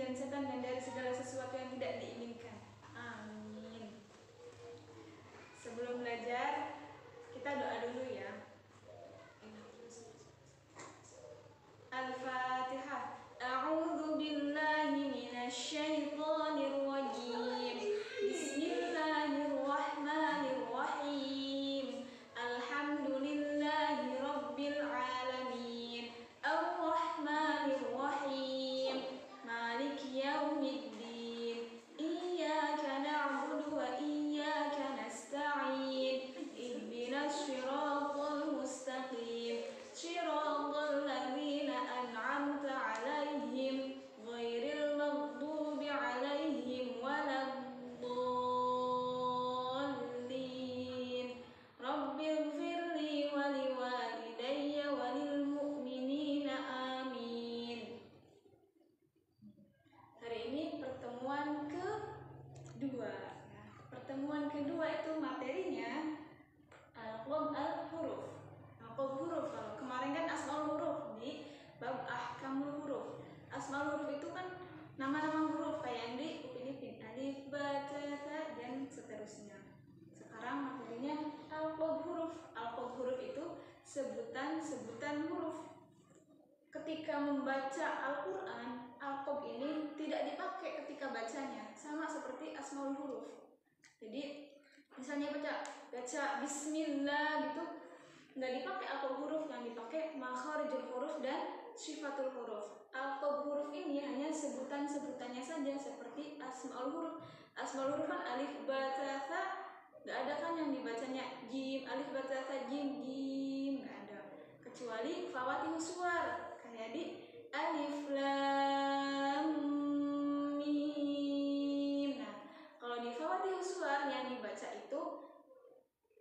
dan setan dan dari segala sesuatu yang tidak diinginkan. Amin. Sebelum belajar, kita doa dulu ya. Al-Fatihah. A'udzu billahi minasy syaithanir rajim. Bismillahirrahmanirrahim. Alhamdulillahi rabbil alamin. Ar-Rahmanir Rahim. Maliki yaumiddin. Iyyaka na'budu wa iyyaka nasta'in. Ihdinas shiratal mustaqim. Shiratal ladzina an'amta 'alaihim ghairil maghdubi 'alaihim waladdallin. Rabbighfirli wa liwalidayya wa lil mu'minina amin. Hari ini pertemuan kedua. Pertemuan kedua itu materinya al-huruf. Al-huruf. Kalau kemarin kan asmaul huruf di bab ahkamul huruf. Asmaul huruf itu kan nama-nama huruf kayak yang di Upin Ipin, alif, ba, ta, tha, dan seterusnya. Sekarang materinya al-qab huruf. Al-qab huruf itu sebutan-sebutan huruf. Ketika membaca Al-Quran, al-qab ini tidak dipakai ketika bacanya, sama seperti asmaul huruf. Jadi misalnya baca bismillah gitu, nggak dipakai al-qab huruf, yang dipakai makharijul huruf dan sifatul huruf. Al-qab huruf ini hanya sebutan-sebutannya saja seperti asmaul huruf. Asmaul huruf kan alif, ba, ta, tha, nggak ada kan yang dibacanya jim, alif, ba, ta, tha, jim, nggak ada. Kecuali fawatihus suwar kayak di alif, lam, mim. Nah, kalau di fawatihus suwar yang dibaca itu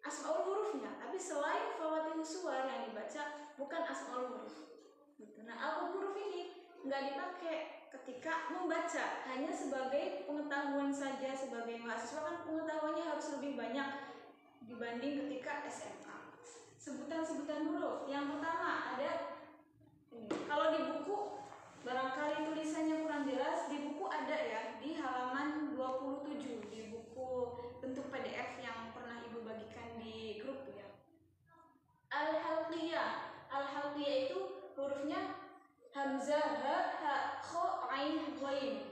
asmaul hurufnya, tapi selain fawatihus suwar yang dibaca bukan asmaul huruf. Nah, al-qab huruf ini nggak dipakai ketika membaca, hanya sebagai pengetahuan saja. Sebagai mahasiswa kan pengetahuannya harus lebih banyak dibanding ketika SMA. Sebutan-sebutan huruf. Yang pertama ada ini. Kalau di buku barangkali tulisannya kurang jelas, di buku ada ya, di halaman 27 di buku bentuk PDF yang pernah Ibu bagikan di grup ya. Al-halqiyah. Al-halqiyah itu hurufnya hamzah, ha, ha, kho, ain, ghain.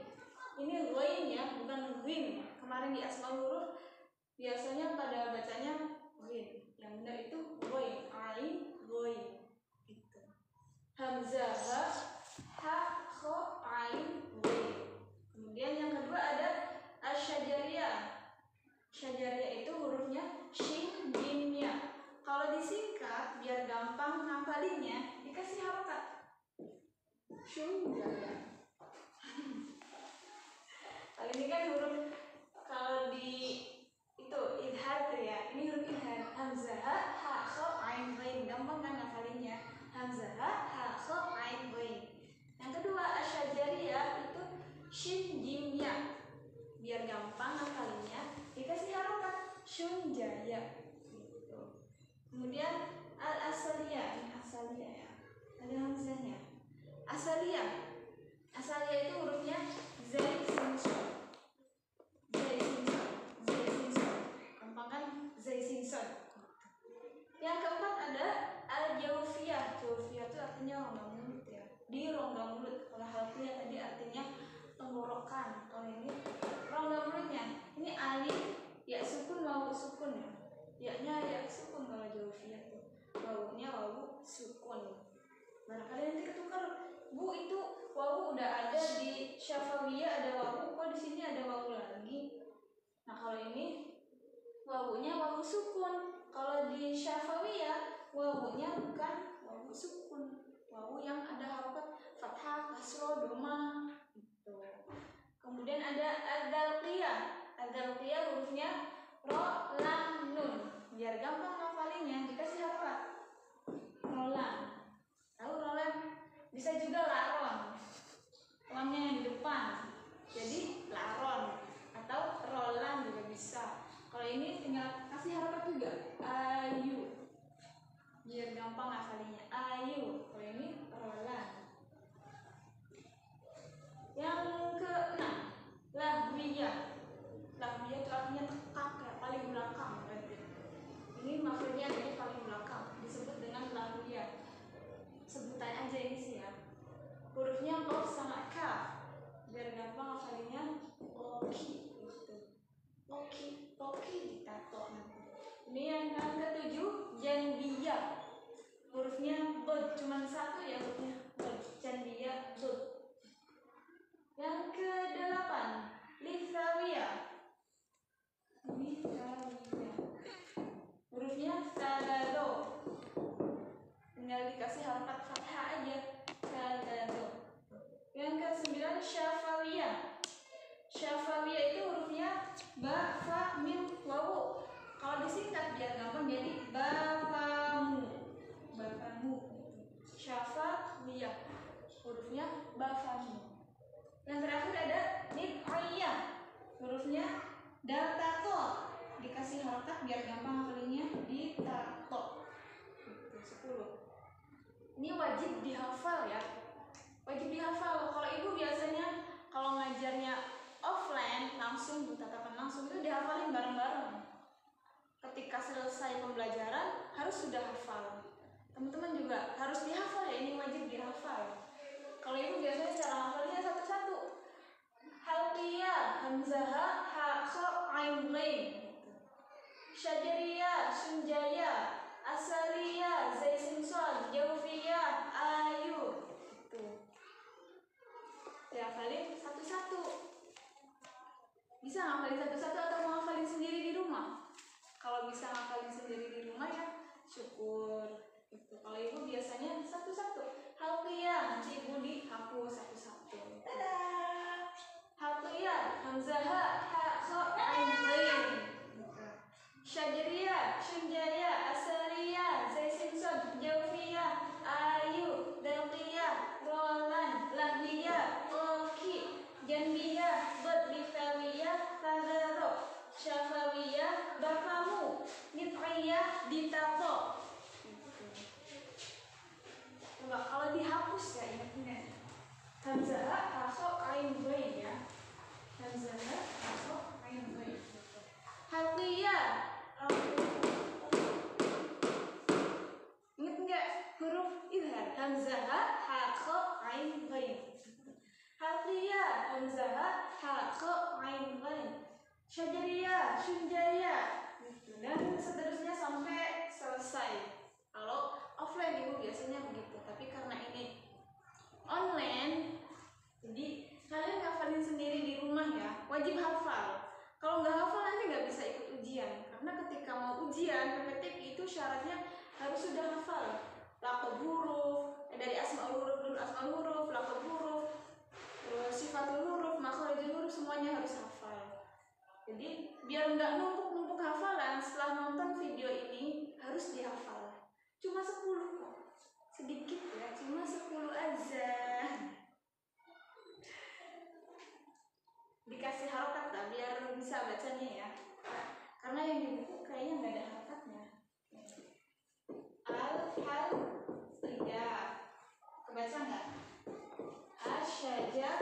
Ini ghain ya, bukan ghin. Kemarin di asmaul huruf biasanya pada bacanya ghin. Yang benar itu ghain, ain, ghain. Gitu. Hamzah, ha, kho, ain, ghain. Kemudian yang kedua ada asy-syajariyah. Syajariyah itu hurufnya shin, jim, ya. Kalau disingkat biar gampang ngapalinnya, dikasih harokat. Syunjaya. Kalau ini kan huruf, kalau di itu idhar tuh ya, ini huruf idhar. Hamzah, ha, kho, ain, ghain. Gampang kan ngapalinnya? Hamzah, ha, kho, ain, ghain. Yang kedua asy-syajariyah itu shin, jim, ya. Biar gampang ngapalinnya, dikasih harokat. Syunjaya. Gitu. Kemudian al-asaliyah. Ini asaliyah ya, ada hamzahnya. Asaliyah. Asaliyah itu hurufnya zai, sin, son. Zai, sin, son. Zai, sin, son. Gampang kan? Zai, sin, son. Yang keempat ada al-jawfiyah. Jawfiyah itu artinya rongga mulut ya. Di rongga mulut. Kalau halqiyah tadi artinya tenggorokan. Kalau ini rongga mulutnya. Ini alif, ya sukun, wawu sukun ya. Ya-nya ya sukun kalau jawfiyah itu. Wawunya wawu sukun. Barangkali nanti ketukar, Bu itu wawu udah ada di syafawiyah ada wawu, kok di sini ada wawu lagi. Nah kalau ini wawunya wawu sukun. Kalau di syafawiyah wawunya bukan wawu sukun, wawu yang ada harokat fathah, kasroh, doma gitu. Kemudian ada adzalqiyah. Adzalqiyah hurufnya ro, lam, nun. Biar gampang hafalinnya dikasih harokat. Rolam. Tahu rolam? Bisa juga laron. Lamnya yang di depan. Jadi laron atau rolan juga bisa. Kalau ini tinggal kasih harokat juga. Ayu. Biar gampang hafalinnya. Ayu. Kalau ini rolan. Yang ke 10. Ini wajib dihafal ya. Wajib dihafal. Kalau ibu biasanya kalau ngajarnya offline langsung tatapan langsung itu dihafalin bareng-bareng. Ketika selesai pembelajaran harus sudah hafal. Teman-teman juga harus dihafal ya, ini wajib dihafal. Kalau ibu biasanya cara hafalnya satu-satu. Halqiyah, hamzah, ha, kha, ain, ghain. Syajariyah, sunjaya, asaliyah, zai, sin, shad, jaufiyah, ayu. Gitu. Dihafalin satu-satu. Bisa ngafalin satu-satu atau mau ngafalin sendiri di rumah? Kalau bisa ngafalin sendiri di rumah ya syukur. Gitu. Kalau ibu biasanya satu-satu. Halqiyah, nanti ibu dihapus satu-satu. Dadah. Halqiyah, hamzah, ha, kha, ain, ghain. Syajariyah, sunjaya, asaliyah, zai, sin, shad, jaufiyah, ayu, dalqiyah, rolan, lahliyah, oki, janbiyah, bifawiyah, tadaro, syafawiyah, bafamu, nit'iyah, ditato. Coba kalau dihapus ya, ingat-ingat. Hamzah, ha, kha, ain, ghain ya. Hamzah, ha, kha, ain, ghain. Halqiyah. Ingat enggak huruf idhar? Hamzah, ha, kha, ain, ghain. Halqiyah, hamzah, ha, kha, ain, ghain. Syajariyah, sunjaya. Dan seterusnya sampai selesai. Kalau offline ibu biasanya begitu, tapi karena ini online, jadi kalian hafalin sendiri di rumah ya. Wajib hafal. Kalau nggak hafal nanti nggak bisa ikut ujian, karena ketika mau ujian PPTQ itu syaratnya harus sudah hafal laqab huruf, dari asmaul huruf dulu, asmaul huruf, laqab huruf, terus sifatul huruf, makharijul huruf, semuanya harus hafal. Jadi biar nggak numpuk-numpuk hafalan, setelah nonton video ini harus dihafal. Cuma 10 kok, sedikit ya, cuma 10 aja. Dikasih harokat lah biar bisa bacanya ya, karena yang di buku kayaknya nggak ada harokatnya. Al-hal-iyah, kebaca nggak? Asyajariyah,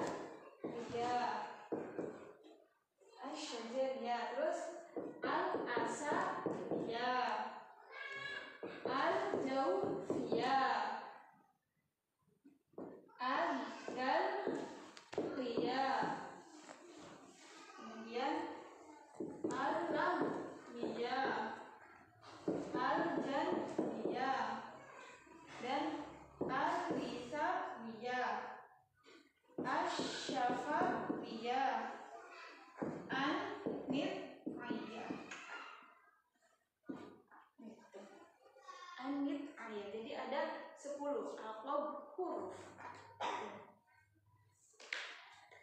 asyajariyah, terus al-asariyah, al-jaufiyah, al-galqiyah, kemudian al-lahmiyah, al-janiyah, dan al-risawiyah, asyafawiyah, an-nit'iyah. An-nit'iyah. Jadi ada 10 alqab huruf.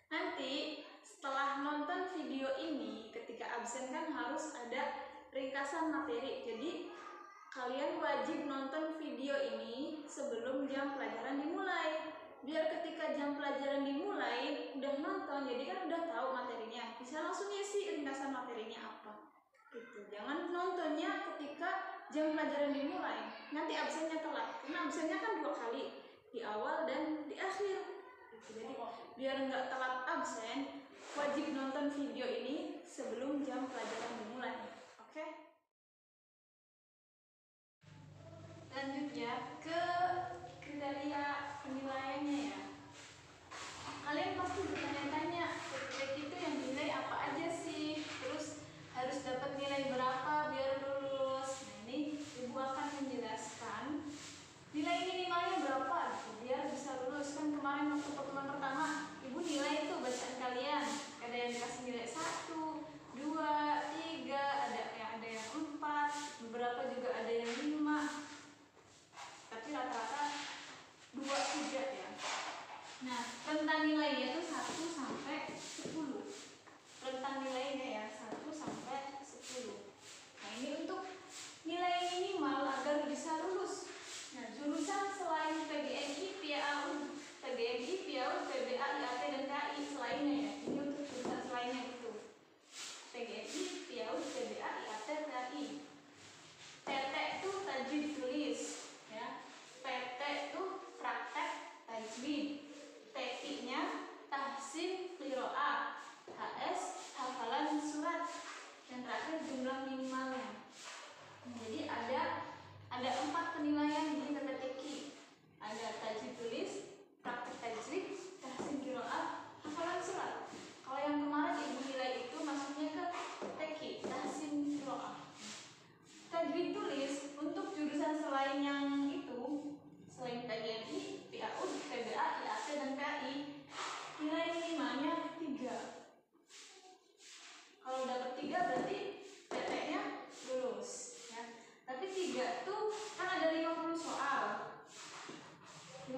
Nanti setelah nonton video ini, ketika absen kan harus ada ringkasan materi. Jadi kalian wajib nonton video ini sebelum jam pelajaran dimulai. Biar ketika jam pelajaran dimulai udah nonton, jadi kan udah tahu materinya, bisa langsung isi ringkasan materinya apa. Gitu. Jangan nontonnya ketika jam pelajaran dimulai, nanti absennya telat. Karena absennya kan 2 kali, di awal dan di akhir. Jadi biar nggak telat absen, wajib nonton video ini sebelum jam pelajaran dimulai. Oke? Lanjut ya ke kriteria penilaiannya ya. Kalian pasti bertanya-tanya, PPTQ itu yang dinilai apa aja sih? Terus harus dapat nilai berapa biar lulus? Nah, ini Ibu akan menjelaskan nilai minimalnya berapa biar bisa lulus. Kan kemarin waktu pertemuan pertama Ibu nilai itu bacaan kalian, ada yang dikasih nilai 1, 2, 3, ada yang 4, beberapa juga ada yang 5, tapi rata-rata 2, 3 ya. Nah, rentang nilainya itu 1 sampai 10. Rentang nilainya ya 1 sampai 10. Nah, ini untuk nilai minimal agar bisa lulus. Nah, jurusan selain PGNI, PAUD, PGNI, PAUD, PBA, IAT, dan KI selainnya ya. Ini untuk jurusan selainnya itu. PGNI, PAUD, PBA, IAT, KI. TT itu tajwid tulis ya.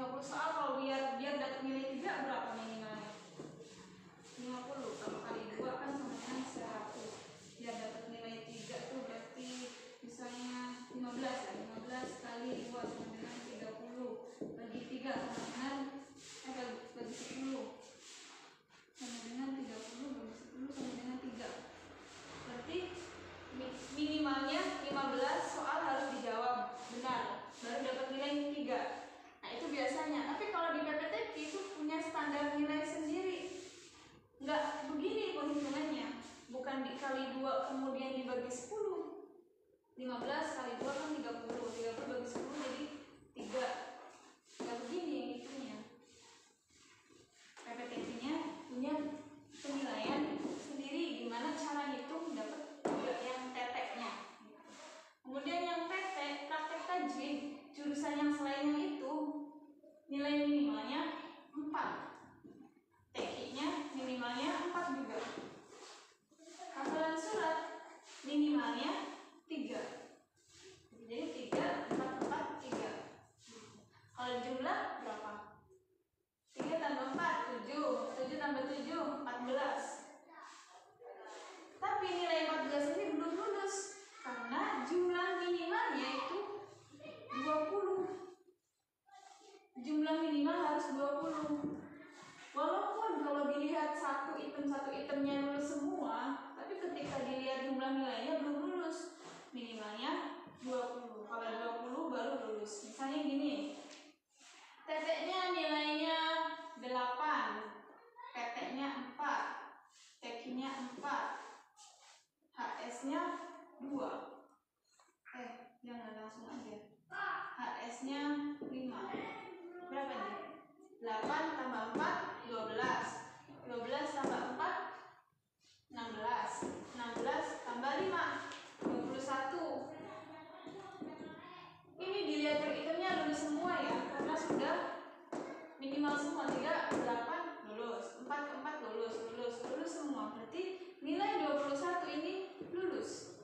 50 soal. Kalau biar dapat nilai 3 berapa minimalnya? 50 kalau kali 2 kan sama dengan 100. Biar dapat nilai 3 tuh berarti misalnya 15 ya. 15 kali 2 sama dengan 30. Bagi 3 sama dengan bagi 10 sama dengan 30, bagi 10 sama dengan 3. Berarti minimalnya 15 soal harus dijawab benar baru dapat nilai 3. Nah itu biasanya. Tapi kalau di PPTP itu punya standar nilai sendiri. Enggak begini penghitungannya. Bukan dikali 2 kemudian dibagi 10. 15 kali 2 kan 30. 30 bagi 10 jadi 3. Enggak begini yang hitungnya. PPTP-nya punya penilaian sendiri gimana cara hitung dapat yang teteknya. Kemudian yang PT praktek tajwid jurusan yang selainnya itu nilai minimalnya 4. TK-nya minimalnya 4 juga. Hafalan surat minimalnya 3. Jadi 3, 4, 4, 3. Kalau jumlah berapa? 3 tambah 4, 7. 7 tambah 7, 14. Tapi nilai 14 ini belum lulus karena jumlah minimalnya itu 20. Jumlah minimal harus 20. Walaupun kalau dilihat satu itemnya lulus semua, tapi ketika dilihat jumlah nilainya belum lulus. Minimalnya 20. Kalau 20 baru lulus. Misalnya gini. TT-nya nilainya 8. PT-nya 4. TQ-nya 4. HS-nya 2. Jangan langsung aja. HS-nya 5. Berapa nih? 8 tambah 4, 12. 12 tambah 4, 16. 16 tambah 5, 21. Ini dilihat per itemnya lulus semua ya, karena sudah minimal semua. 3, 8 lulus, 4 ke 4 lulus semua. Berarti nilai 21 ini lulus.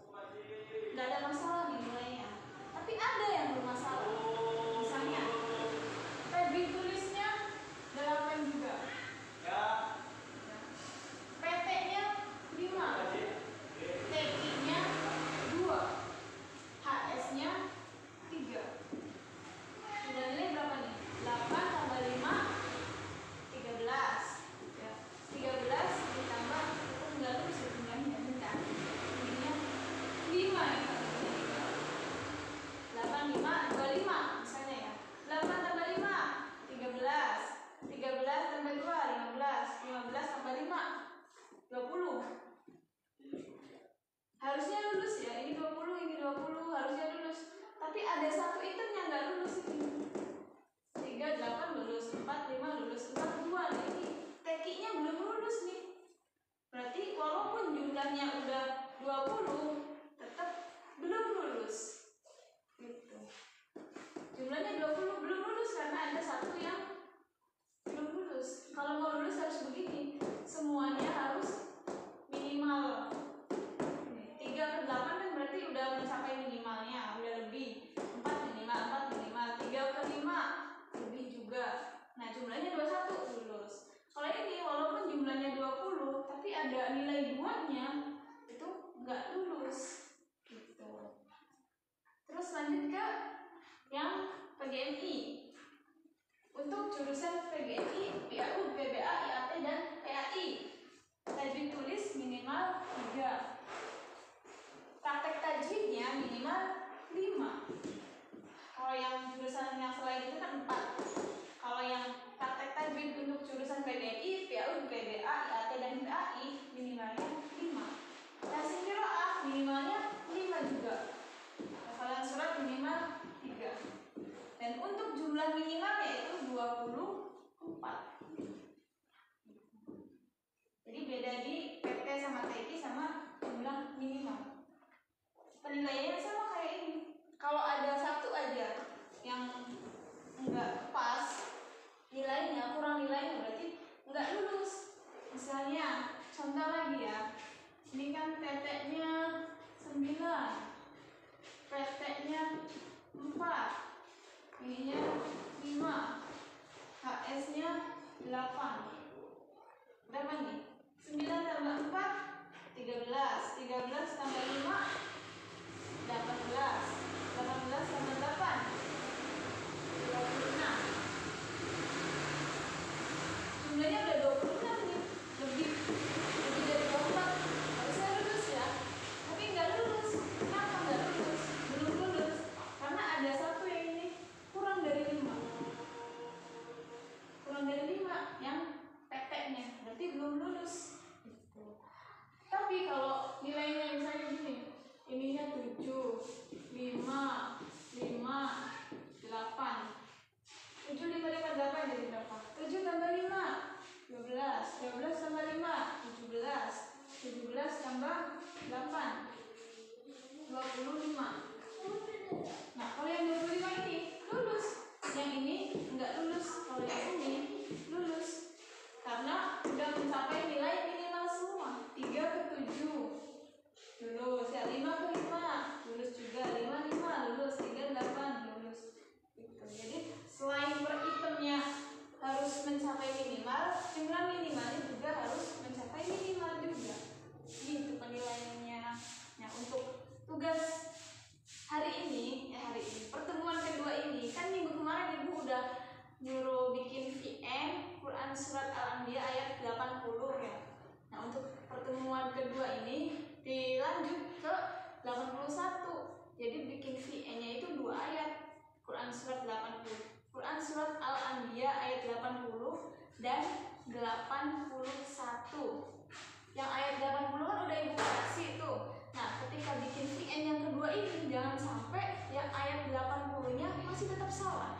Nggak ada masalah nih nilainya. Tapi ada yang bermasalah. Misalnya tajwid tulisnya 8 juga. PT-nya 5. TQ-nya 2. HS-nya 3. Sudah nilai berapa nih? 8 tambah 5, 13. Ya. 13 ditambah itu enggak lulus jumlahnya, bentar. Ininya 5 ya. 8, 5, 25 misalnya ya. 8 tambah 5, 13. 13 tambah 2, 15. 15 tambah 5, 20. Harusnya lulus ya. Ini 20, ini 20, harusnya lulus. Tapi ada satu item yang nggak lulus ini. 3, 8 lulus, 4, 5 lulus, 4, 2. Nah ini TK-nya belum lulus nih. Berarti walaupun jumlahnya udah 20, tetap belum lulus. Gitu. Jumlahnya 20 belum lulus karena ada satu yang belum lulus. Kalau mau lulus harus begini. Semuanya harus minimal 3 ke 8 kan berarti udah mencapai minimalnya, udah lebih. 4 minimal, 4 minimal, 3 ke 5 lebih juga. Nah jumlahnya 21 lulus. Kalau ini walaupun jumlahnya 20 tapi ada nilai 2-nya itu nggak lulus gitu. Terus lanjut ke yang PGMI. Untuk jurusan PGMI, PAU, PBA, IAT, dan PAI tajwid tulis minimal 3. Praktek tajwidnya minimal 5. Kalau yang jurusan yang selain itu kan 4. Kalau yang praktek tajwid untuk jurusan PGMI, PAU, PBA, IAT, dan PAI minimalnya 5. Tasing qiraah minimalnya 5 juga. Hafalan surat minimal 3. Dan untuk jumlah minimalnya itu 24. Jadi beda di PT sama TK sama jumlah minimal. Penilaiannya sama kayak ini. Kalau ada satu aja yang enggak pas nilainya, kurang nilainya, berarti enggak lulus. Misalnya contoh lagi ya. Ini kan PT-nya 9, PT-nya 4, ininya 5. Berapa nih? 9 tambah 4 13. 13 tambah 5 18. 18 tambah 8 26. Jumlahnya udah 26 nih. Lebih dari 24. Harusnya lulus ya. Tapi nggak lulus. Kenapa nggak lulus? Belum lulus. Karena ada satu yang ini kurang dari 5. Kurang dari 5 yang PT-nya. Berarti belum lulus. Gitu. Tapi kalau nilainya misalnya gini, ininya 7, 5, 8. 7 5 dapat 8 jadi berapa? 7 tambah 5 12. 12 tambah 5 17. 17 tambah 8 25. Nah, kalau yang 25 ini lulus, yang ini enggak lulus. Kalau yang ini lulus karena sudah mencapai nilai minimal semua. 3 ke 7 lulus ya, 5 ke 5 lulus juga, 5 lulus, 3 8 lulus gitu. Jadi selain per itemnya harus mencapai minimal, jumlah minimalnya juga harus mencapai minimal juga gitu penilaiannya. Nah, untuk tugas hari ini pertemuan kedua ini kan minggu kemarin Ibu udah nyuruh bikin VN Quran Surat Al-Anbiya ayat 80 ya. Nah, untuk pertemuan kedua ini dilanjut ke 81. Jadi bikin VN-nya itu 2 ayat Quran Surat 80. Quran Surat Al-Anbiya ayat 80 dan 81. Yang ayat 80 kan udah Ibu kasih tuh. Nah, ketika bikin VN yang kedua ini jangan sampai yang ayat 80-nya masih tetap salah.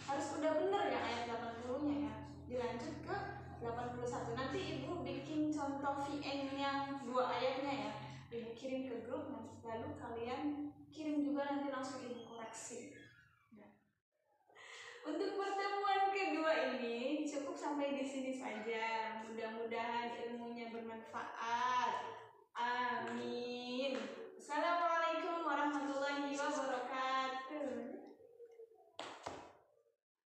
Harus udah bener ya ayat 80-nya ya. Dilanjut ke 81. Nanti Ibu bikin contoh VN yang 2 ayatnya ya. Ibu kirim ke grup, lalu kalian kirim juga nanti langsung Ibu koreksi. Nah. Untuk pertemuan kedua ini cukup sampai di sini saja.